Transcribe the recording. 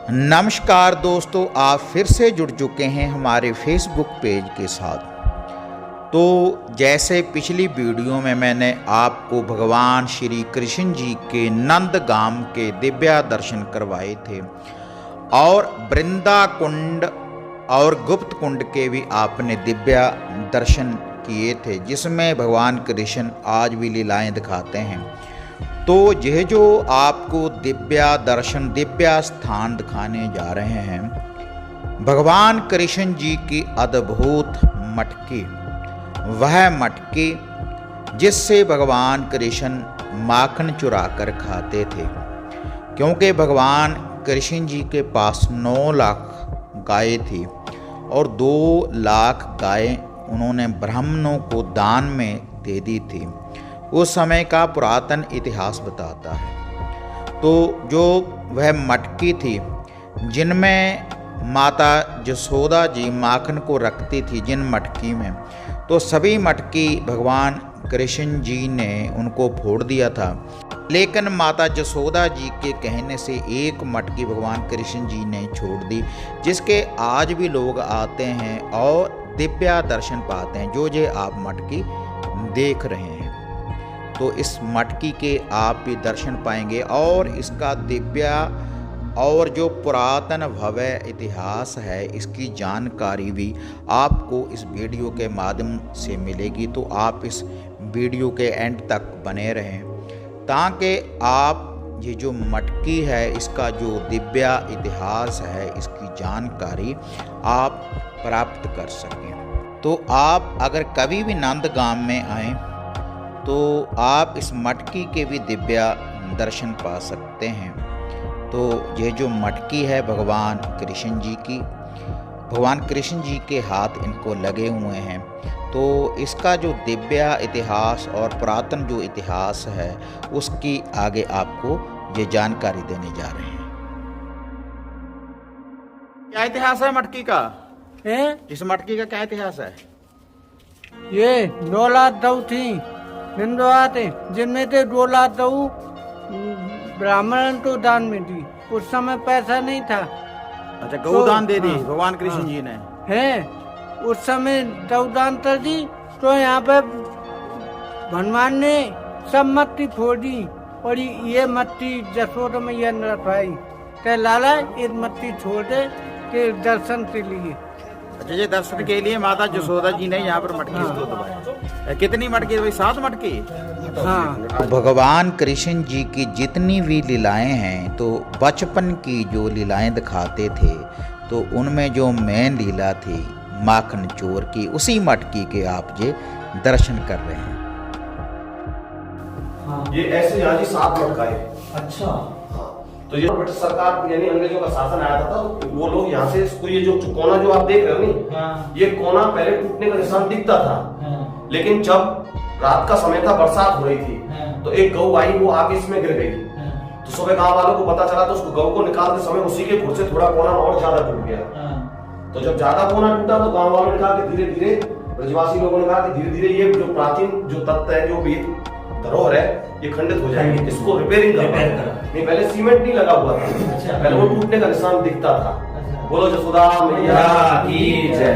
नमस्कार दोस्तों, आप फिर से जुड़ चुके हैं हमारे फेसबुक पेज के साथ। तो जैसे पिछली वीडियो में मैंने आपको भगवान श्री कृष्ण जी के नंदगाम के दिव्य दर्शन करवाए थे और वृंदा कुंड और गुप्त कुंड के भी आपने दिव्य दर्शन किए थे, जिसमें भगवान कृष्ण आज भी लीलाएं दिखाते हैं। तो यह जो आपको दिव्य दर्शन, दिव्य स्थान दिखाने जा रहे हैं, भगवान कृष्ण जी की अद्भुत मटकी, वह मटकी जिससे भगवान कृष्ण माखन चुरा कर खाते थे, क्योंकि भगवान कृष्ण जी के पास 9 लाख गाय थी और 2 लाख गाय उन्होंने ब्राह्मणों को दान में दे दी थी। उस समय का पुरातन इतिहास बताता है। तो जो वह मटकी थी जिनमें माता यशोदा जी माखन को रखती थी, जिन मटकी में, तो सभी मटकी भगवान कृष्ण जी ने उनको फोड़ दिया था, लेकिन माता यशोदा जी के कहने से एक मटकी भगवान कृष्ण जी ने छोड़ दी, जिसके आज भी लोग आते हैं और दिव्य दर्शन पाते हैं, जो ये आप मटकी देख रहे हैं। तो इस मटकी के आप भी दर्शन पाएंगे और इसका दिव्य और जो पुरातन भव्य इतिहास है, इसकी जानकारी भी आपको इस वीडियो के माध्यम से मिलेगी। तो आप इस वीडियो के एंड तक बने रहें ताकि आप ये जो मटकी है, इसका जो दिव्य इतिहास है, इसकी जानकारी आप प्राप्त कर सकें। तो आप अगर कभी भी नंदगाम में आएँ तो आप इस मटकी के भी दिव्य दर्शन पा सकते हैं। तो ये जो मटकी है भगवान कृष्ण जी की, भगवान कृष्ण जी के हाथ इनको लगे हुए हैं। तो इसका जो दिव्य इतिहास और पुरातन जो इतिहास है, उसकी आगे आपको ये जानकारी देने जा रहे हैं। क्या इतिहास है मटकी का? इस मटकी का क्या इतिहास है? ये 9 लाख गऊ थी थे, जिनमें से 2 लाख गऊ ब्राह्मण को दान में दी। उस समय पैसा नहीं था। अच्छा, गऊ दान दे दी भगवान कृष्ण जी ने? है, उस समय गऊ दान कर दी। तो यहाँ पे भगवान ने सब मट्टी फोड़ दी और ये मट्टी यशोदा मैया ने रखवाई। कह लाला ये मट्टी छोड़ दे के दर्शन के लिए। अच्छा, ये दर्शन के लिए माता यशोदा जी ने यहाँ पर मटकी दबाई। कितनी मटकी भाई? 7 मटकी। हाँ। भगवान कृष्ण जी की जितनी भी लीलाएं हैं, तो बचपन की जो लीलाएं दिखाते थे, तो उनमें जो मेन लीला थी माखन चोर की, उसी मटकी के आप ये दर्शन कर रहे हैं। हाँ। ये ऐसे यहाँ जी 7 मटका है। अच्छा। तो ये ब्रिटिश सरकार यानी अंग्रेजों का शासन आया था, तो वो लोग यहाँ से इसको, ये जो कोना जो आप देख रहे हो नहीं, हाँ। ये कोना पहले टूटने का निशान दिखता था, हाँ। लेकिन जब रात का समय था, बरसात हो रही थी, हाँ। तो एक गऊ आई, वो आगे इसमें गिर गई, हाँ। तो सुबह गांव वालों को पता चला, तो उसको गऊ को निकालते समय उसी के खुद से थोड़ा कोना और ज्यादा टूट गया, हाँ। तो जब ज्यादा कोना टूटा तो गाँव वालों ने कहा कि धीरे धीरे, ब्रजवासी लोगों ने कहा कि धीरे धीरे ये जो प्राचीन जो तत्व है, जो वेद धरोहर है, ये खंडित हो जाएगी, इसको रिपेयरिंग करना। नहीं, पहले सीमेंट नहीं लगा हुआ था। अच्छा। पहले वो टूटने का निशान दिखता था। अच्छा। बोलो यशोदा मैया की जय।